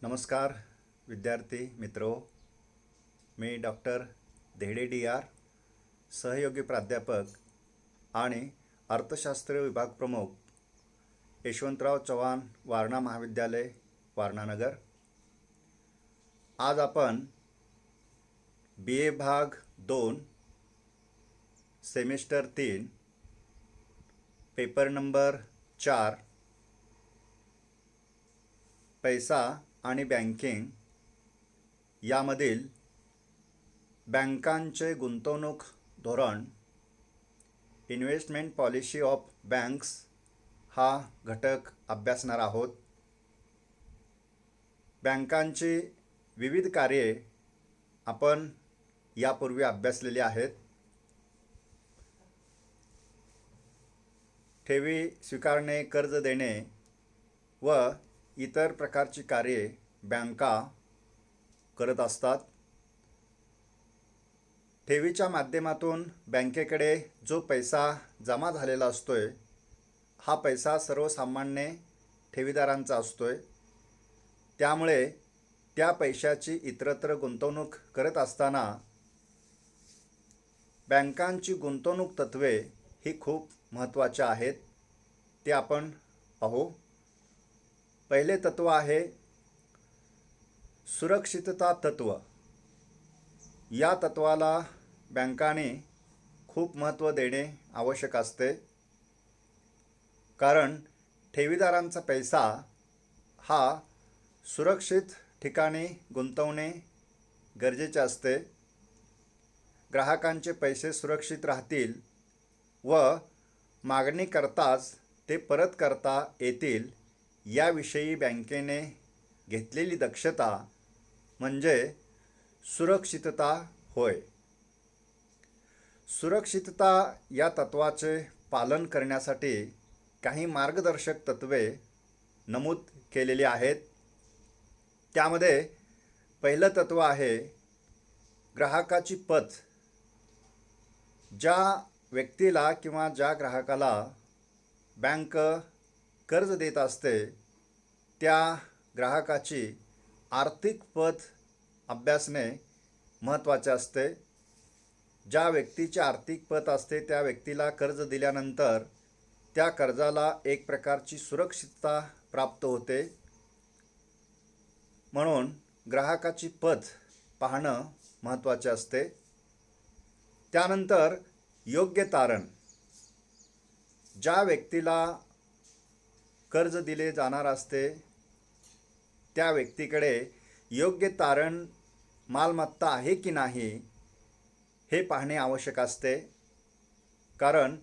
नमस्कार विद्यार्थी मित्रो, मी डॉक्टर धेडे DR, सहयोगी प्राध्यापक आणि अर्थशास्त्र विभाग प्रमुख, यशवंतराव चव्हाण वारणा महाविद्यालय, वारणानगर। आज आपण BA भाग 2 सेमिस्टर 3 पेपर नंबर 4 पैसा आणि बँकिंग यामधील बँकांचे गुंतवणूक धोरण, इन्व्हेस्टमेंट पॉलिसी ऑफ बँक्स हा घटक अभ्यासणार आहोत। बँकांची विविध कार्ये आपण यापूर्वी अभ्यासलेली आहेत। ठेवी स्वीकारणे, कर्ज देणे व इतर प्रकारची कार्ये बँका करत असतात। ठेवीच्या माध्यमातून बँकेकडे जो पैसा जमा झालेला असतोय, हा पैसा सर्वसामान्य ठेवीदारांचा असतोय। त्यामुळे त्या पैशाची इतरत्र गुंतवणूक करत असताना बँकांची गुंतवणूक तत्वे ही खूप महत्त्वाची आहेत, ते आपण पाहू। पहिले तत्व आहे सुरक्षितता तत्व। या तत्वाला बँकांनी खूप महत्त्व देणे आवश्यक असते, कारण ठेवीदारांचा पैसा हा सुरक्षित ठिकाणी गुंतवणे गरजेचे असते। ग्राहकांचे पैसे सुरक्षित राहतील व मागणी करताच ते परत करता येतील याविषयी बँकेने घेतलेली दक्षता म्हणजे सुरक्षितता होय। सुरक्षितता या तत्वाचे पालन करण्यासाठी काही मार्गदर्शक तत्वे नमूद केलेली आहेत। त्यामध्ये पहिलं तत्व आहे ग्राहकाची पत। ज्या व्यक्तीला किंवा ज्या ग्राहकाला बँक कर्ज देत असते, त्या ग्राहकाची आर्थिक पत अभ्यासणे महत्त्वाचे असते। ज्या व्यक्तीची आर्थिक पत असते, त्या व्यक्तीला कर्ज दिल्यानंतर त्या कर्जाला एक प्रकारची सुरक्षितता प्राप्त होते। म्हणून ग्राहकाची पत पाहणं महत्त्वाचे असते। त्यानंतर योग्य तारण। ज्या व्यक्तीला कर्ज दिले जाणार असते, त्या व्यक्तीकडे योग्य तारण मालमत्ता आहे की नाही हे पाहणे आवश्यक असते, कारण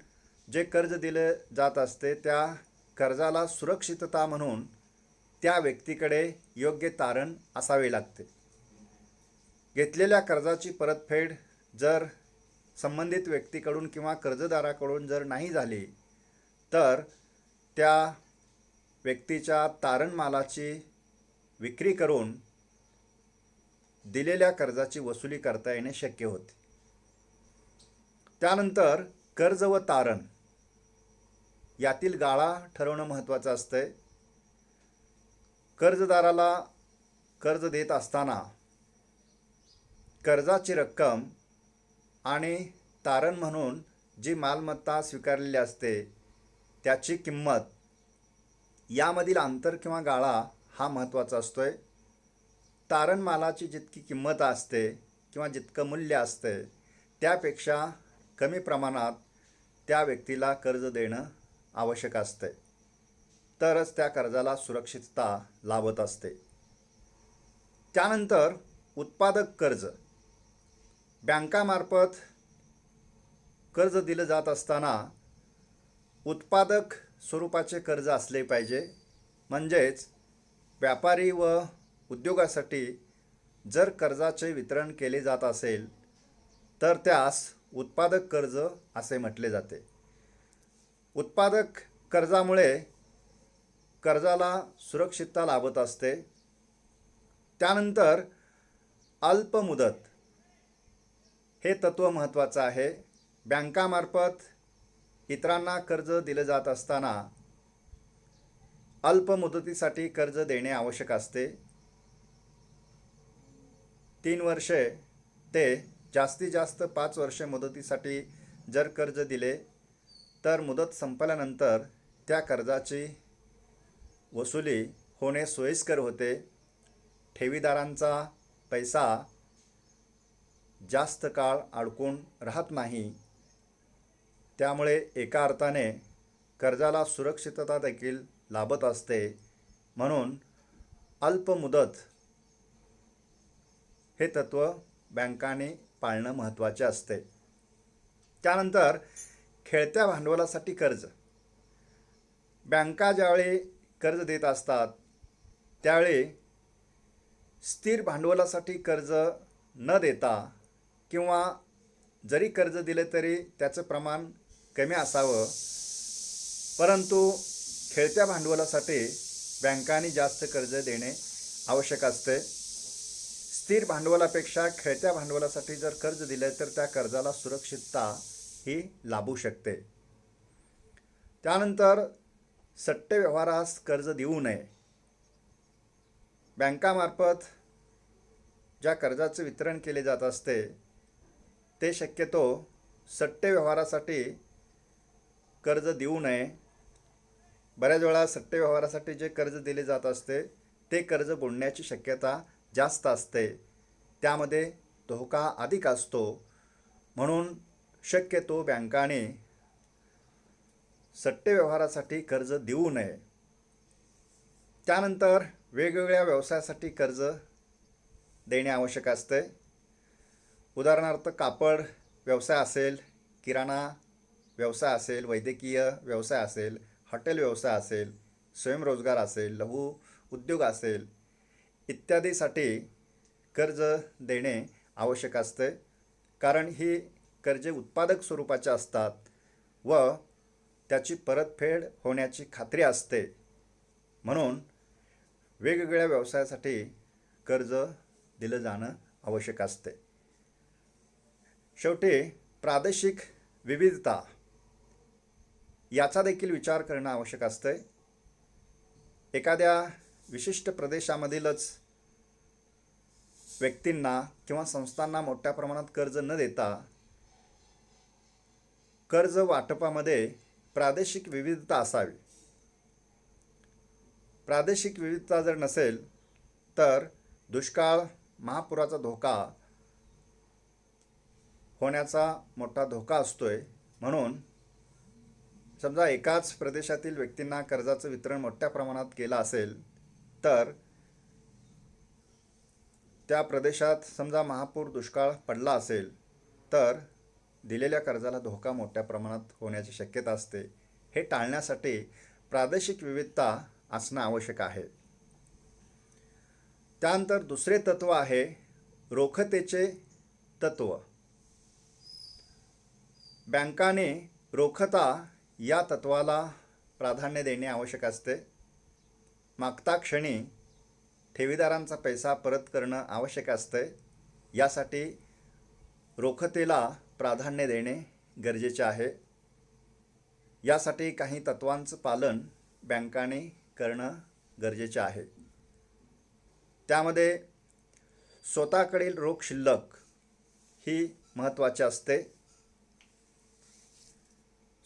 जे कर्ज दिले जात असते त्या कर्जाला सुरक्षितता म्हणून त्या व्यक्तीकडे योग्य तारण असावे लागते। घेतलेल्या कर्जाची परतफेड जर संबंधित व्यक्तीकडून किंवा कर्जदाराकडून जर नाही झाली, तर त्या व्यक्तीच्या तारण मालाची विक्री करून दिलेल्या कर्जाची वसुली करता येणे शक्य होते। त्यानंतर कर्ज व तारण यातील गाळा ठरवणं महत्त्वाचं असते। कर्जदाराला कर्ज देत असताना कर्जाची रक्कम आणि तारण म्हणून जी मालमत्ता स्वीकारलेली असते त्याची किंमत यामधील अंतर किंवा गाळा हा महत्त्वाचा असतोय। तारण मालाची जितकी किंमत असते किंवा जितकं मूल्य असते, त्यापेक्षा कमी प्रमाणात त्या व्यक्तीला कर्ज देणं आवश्यक असते, तरच त्या कर्जाला सुरक्षितता लाभत असते। त्यानंतर उत्पादक कर्ज। बँकामार्फत कर्ज दिलं जात असताना उत्पादक स्वरूपाचे कर्ज असले पाहिजे। म्हणजेच व्यापारी व उद्योगासाठी जर कर्जाचे वितरण केले जात असेल, तर त्यास उत्पादक कर्ज असे म्हटले जाते। उत्पादक कर्जामुळे कर्जाला सुरक्षितता लाभत असते। त्यानंतर अल्पमुदत हे तत्व महत्त्वाचं आहे। बँकामार्फत इतरांना कर्ज दिले जात असताना अल्प मुदतीसाठी कर्ज देणे आवश्यक असते। 3 वर्षे ते जास्तीत जास्त 5 वर्षे मुदतीसाठी जर कर्ज दिले तर मुदत संपल्यानंतर त्या कर्जाची वसुली होणे सोयीस्कर होते. ठेवीदारांचा पैसा जास्त काळ अडकून राहत नाही. त्यामुळे एका अर्थाने कर्जाला सुरक्षितता देखील लाभत असते. म्हणून अल्पमुदत हे तत्त्व बँकांनी पाळणं महत्त्वाचे असते. त्यानंतर खेळत्या भांडवलासाठी कर्ज. बँका ज्यावेळी कर्ज देत असतात त्यावेळी स्थिर भांडवलासाठी कर्ज न देता किंवा जरी कर्ज दिले तरी त्याचं प्रमाण कमी असावं, परंतु खेळत्या भांडवलासाठी बँकांनी जास्त कर्ज देणे आवश्यक असते. स्थिर भांडवलापेक्षा खेळत्या भांडवलासाठी जर कर्ज दिले तर त्या कर्जाला सुरक्षितता ही लाभू शकते. त्यानंतर सट्टे व्यवहारास कर्ज देऊ नये. बँकामार्फत ज्या कर्जाचे वितरण केले जात असते ते शक्यतो सट्टे व्यवहारासाठी कर्ज देऊ नये. बऱ्याच वेळा सट्टे व्यवहारासाठी जे कर्ज दिले जात असते ते कर्ज बुडण्याची शक्यता जास्त असते. त्यामध्ये धोका अधिक असतो. म्हणून शक्यतो बँकाने सट्टे व्यवहारासाठी कर्ज देऊ नये. त्यानंतर वेगवेगळ्या व्यवसायासाठी कर्ज देणे आवश्यक असते. उदाहरणार्थ कापड व्यवसाय असेल, किराणा व्यवसाय असेल, वैद्यकीय व्यवसाय असेल, हॉटेल व्यवसाय असेल, स्वयंरोजगार असेल, लघु उद्योग असेल इत्यादीसाठी कर्ज देणे आवश्यक असते. कारण ही कर्जे उत्पादक स्वरूपाचे असतात व त्याची परतफेड होण्याची खात्री असते. म्हणून वेगवेगळ्या व्यवसायासाठी कर्ज दिलं जाणं आवश्यक असते. शेवटी प्रादेशिक विविधता याचा देखील विचार करणं आवश्यक असते. एखाद्या विशिष्ट प्रदेशामधीलच व्यक्तींना किंवा संस्थांना मोठ्या प्रमाणात कर्ज न देता कर्ज वाटपामध्ये प्रादेशिक विविधता असावी. प्रादेशिक विविधता जर नसेल तर दुष्काळ, महापुराचा धोका होण्याचा मोठा धोका असतोय. म्हणून समजा एकाच प्रदेशातील व्यक्तींना कर्जाचं वितरण मोठ्या प्रमाणात केलं असेल तर त्या प्रदेशात समजा महापूर, दुष्काळ पडला असेल तर दिलेल्या कर्जाला धोका मोठ्या प्रमाणात होण्याची शक्यता असते. हे टाळण्यासाठी प्रादेशिक विविधता असणं आवश्यक आहे. त्यानंतर दुसरे तत्व आहे रोखतेचे तत्व. बँकाने रोखता या तत्वाला प्राधान्य देणे आवश्यक असते. मागता क्षणी ठेवीदारांचा पैसा परत करणं आवश्यक असते. यासाठी रोखतेला प्राधान्य देणे गरजेचे आहे. यासाठी काही तत्वांचं पालन बँकाने करणं गरजेचे आहे. त्यामध्ये स्वतःकडील रोख शिल्लक ही महत्त्वाची असते.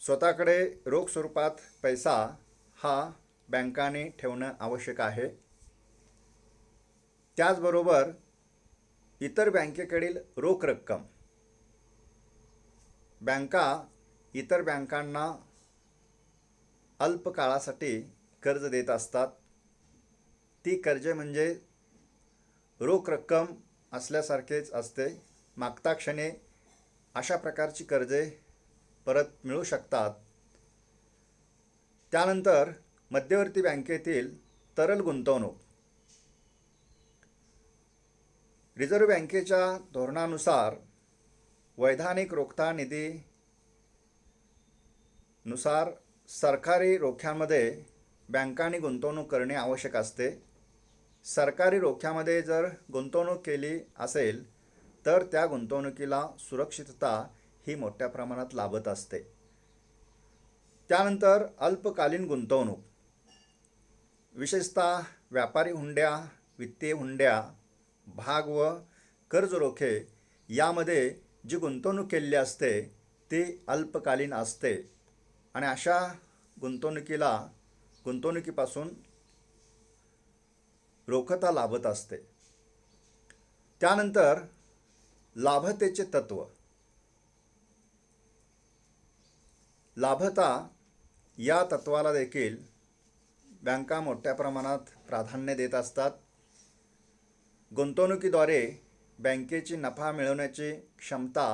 स्वतःकडे रोख स्वरूपात पैसा हा बँकाने ठेवणं आवश्यक आहे. त्याचबरोबर इतर बँकेकडील रोख रक्कम बँका इतर बँकांना अल्प काळासाठी कर्ज देत असतात. ती कर्जे म्हणजे रोख रक्कम असल्यासारखेच असते. मागता क्षणी अशा प्रकारची कर्जे परत मिळू शकतात. त्यानंतर मध्यवर्ती बँकेतील तरल गुंतवणूक. रिझर्व्ह बँकेच्या धोरणानुसार वैधानिक रोखता निधी नुसार सरकारी रोख्यांमध्ये बँकांनी गुंतवणूक करणे आवश्यक असते. सरकारी रोख्यामध्ये जर गुंतवणूक केली असेल तर त्या गुंतवणुकीला सुरक्षितता ही मोठ्या प्रमाणात लाभत असते. त्यानंतर अल्पकालीन गुंतवणूक. विशेषतः व्यापारी हुंड्या, वित्तीय हुंड्या, भाग व कर्ज रोखे यामध्ये जी गुंतवणूक केलेली असते ती अल्पकालीन असते आणि अशा गुंतवणुकीपासून रोखता लाभत असते. त्यानंतर लाभतेचे तत्व. लाभता या तत्वाला देखील बँका मोठ्या प्रमाणात प्राधान्य देत असतात. गुंतवणुकीद्वारे बँकेची नफा मिळवण्याची क्षमता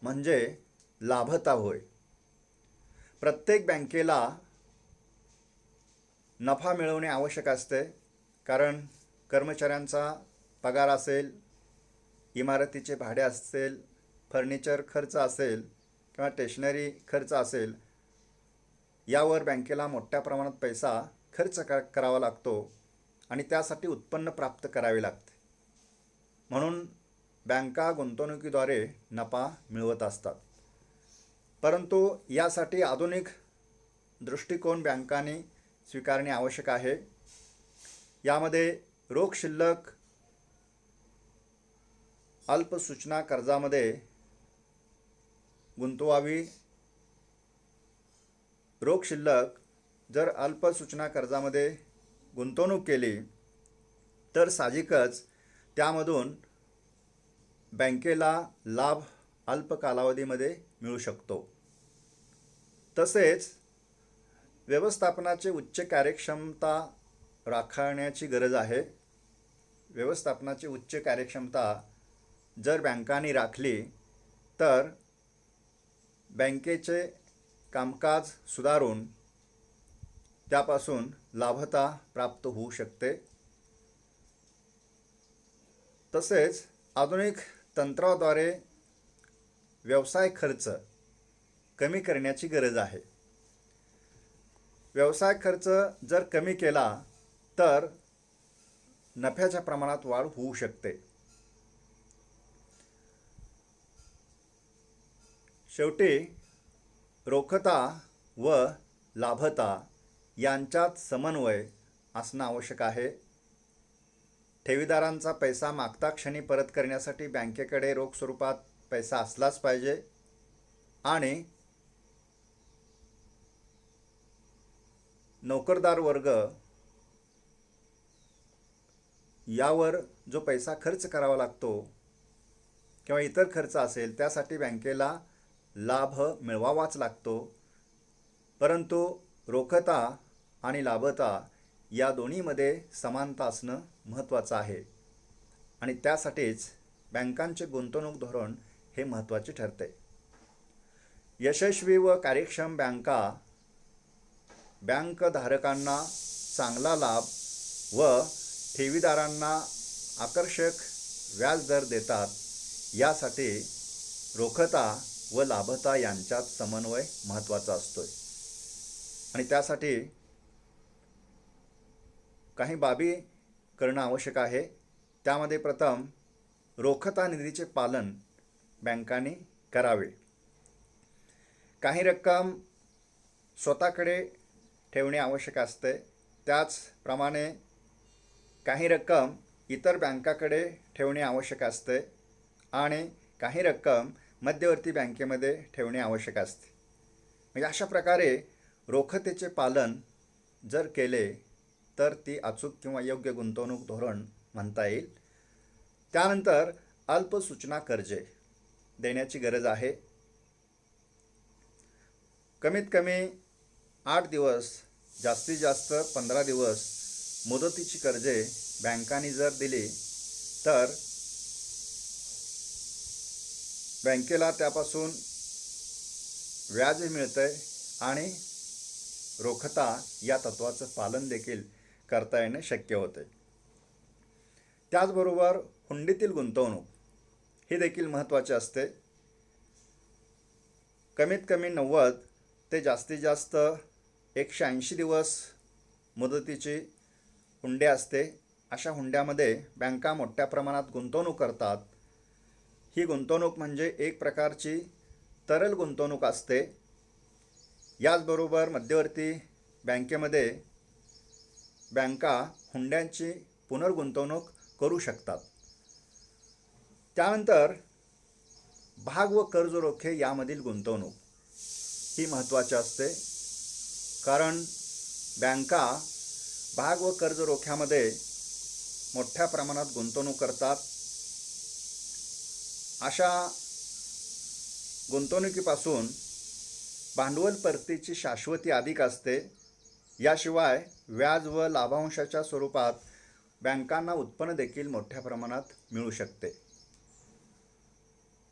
म्हणजे लाभता होय. प्रत्येक बँकेला नफा मिळवणे आवश्यक असते, कारण कर्मचाऱ्यांचा पगार असेल, इमारतीचे भाडे असेल, फर्निचर खर्च असेल किंवा स्टेशनरी खर्च असेल, यावर बँकेला मोठ्या प्रमाणात पैसा खर्च करावा लागतो आणि त्यासाठी उत्पन्न प्राप्त करावे लागते. म्हणून बँका गुंतवणुकीद्वारे नफा मिळवत असतात. परंतु यासाठी आधुनिक दृष्टिकोन बँकांनी स्वीकारणे आवश्यक आहे. यामध्ये रोख शिल्लक अल्पसूचना कर्जामध्ये गुंतवावी. रोख शिल्लक जर अल्पसूचना कर्जामध्ये गुंतवणूक केली तर साहजिकच त्यामधून बँकेला लाभ अल्प कालावधीमध्ये मिळू शकतो. तसेच व्यवस्थापनाची उच्च कार्यक्षमता राखण्याची गरज आहे. व्यवस्थापनाची उच्च कार्यक्षमता जर बँकांनी राखली तर बँकेचे कामकाज सुधारून त्यापासून लाभता प्राप्त होऊ शकते. तसेच आधुनिक तंत्राद्वारे व्यवसाय खर्च कमी करण्याची गरज आहे. व्यवसाय खर्च जर कमी केला तर नफ्याच्या प्रमाणात वाढ होऊ शकते. शेवटी रोखता व लाभता यांच्यात समन्वय असणं आवश्यक आहे. ठेवीदारांचा पैसा मागता क्षणी परत करण्यासाठी बँकेकडे रोख स्वरूपात पैसा असलाच पाहिजे आणि नोकरदार वर्ग यावर जो पैसा खर्च करावा लागतो किंवा इतर खर्च असेल त्यासाठी बँकेला लाभ मिळवावाच लागतो. परंतु रोखता आणि लाभता या दोन्हीमध्ये समानता असणं महत्त्वाचं आहे आणि त्यासाठीच बँकांचे गुंतवणूक धोरण हे महत्त्वाचे ठरते. यशस्वी व कार्यक्षम बँका बँकधारकांना चांगला लाभ व ठेवीदारांना आकर्षक व्याजदर देतात. यासाठी रोखता व लाभता यांच्यात समन्वय महत्त्वाचा असतोय आणि त्यासाठी काही बाबी करणं आवश्यक आहे. त्यामध्ये प्रथम रोखता निधीचे पालन बँकांनी करावे. काही रक्कम स्वतःकडे ठेवणे आवश्यक असते. त्याचप्रमाणे काही रक्कम इतर बँकाकडे ठेवणे आवश्यक असते आणि काही रक्कम मध्यवर्ती बँकेमध्ये ठेवणे आवश्यक असते. म्हणजे अशा प्रकारे रोखतेचे पालन जर केले तर ती अचूक किंवा योग्य गुंतवणूक धोरण म्हणता येईल. त्यानंतर अल्पसूचना कर्जे देण्याची गरज आहे. कमीत कमी 8 दिवस, जास्तीत जास्त 15 दिवस मुदतीची कर्जे बँकांनी जर दिली तर बँकेला त्यापासून व्याज मिळते आणि रोखता या तत्वाचं पालन देखील करता येणे शक्य होते. त्याचबरोबर हुंडीतील गुंतवणूक ही देखील महत्त्वाची असते. कमीत कमी 90 ते जास्तीत जास्त 180 दिवस मुदतीची हुंडी असते. अशा हुंड्यामध्ये बँका मोठ्या प्रमाणात गुंतवणूक करतात. ही गुंतवणूक म्हणजे एक प्रकारची तरल गुंतवणूक असते. याचबरोबर मध्यवर्ती बँकेमध्ये बँका हुंड्यांची पुनर्गुंतवणूक करू शकतात. त्यानंतर भाग व कर्ज रोखे यामधील गुंतवणूक ही महत्त्वाची असते, कारण बँका भाग व कर्ज रोख्यामध्ये मोठ्या प्रमाणात गुंतवणूक करतात. अशा गुंतवणुकीपासून भांडवल परतीची शाश्वती अधिक असते. याशिवाय व्याज व लाभांशाच्या स्वरूपात बँकांना उत्पन्न देखील मोठ्या प्रमाणात मिळू शकते.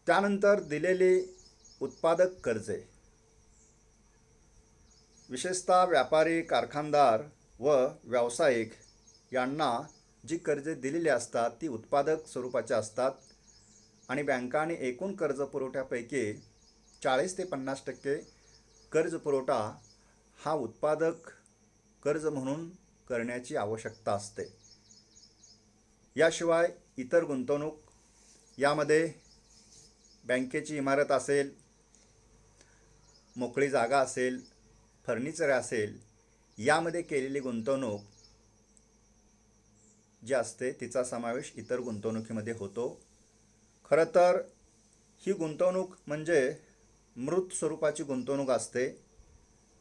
त्यानंतर दिलेली उत्पादक कर्जे, विशेषतः व्यापारी, कारखानदार व व्यावसायिक यांना जी कर्जे दिलेली असतात ती उत्पादक स्वरूपाची असतात आणि बँकांनी एकूण कर्ज पुरवठ्यापैकी 40 ते 50% कर्ज पुरवठा हा उत्पादक कर्ज म्हणून करण्याची आवश्यकता असते. याशिवाय इतर गुंतवणूक यामध्ये बँकेची इमारत असेल, मोकळी जागा असेल, फर्निचर असेल, यामध्ये केलेली गुंतवणूक जी असते तिचा समावेश इतर गुंतवणुकीमध्ये होतो. खरं तर ही गुंतवणूक म्हणजे मृत स्वरूपाची गुंतवणूक असते,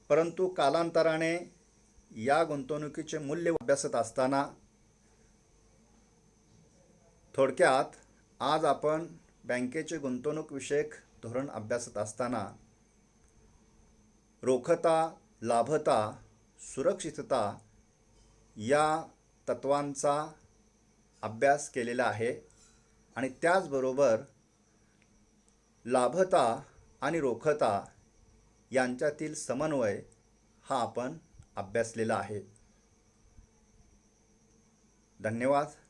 परंतु कालांतराने या गुंतवणुकीचे मूल्य अभ्यासत असताना थोडक्यात आज आपण बँकेचे गुंतवणूक विषयक धोरण अभ्यासत असताना रोखता, लाभता, सुरक्षितता या तत्वांचा अभ्यास केलेला आहे आणि त्याचबरोबर लाभता आणि रोखता यांच्यातील समन्वय हा आपण अभ्यासलेला आहे. धन्यवाद.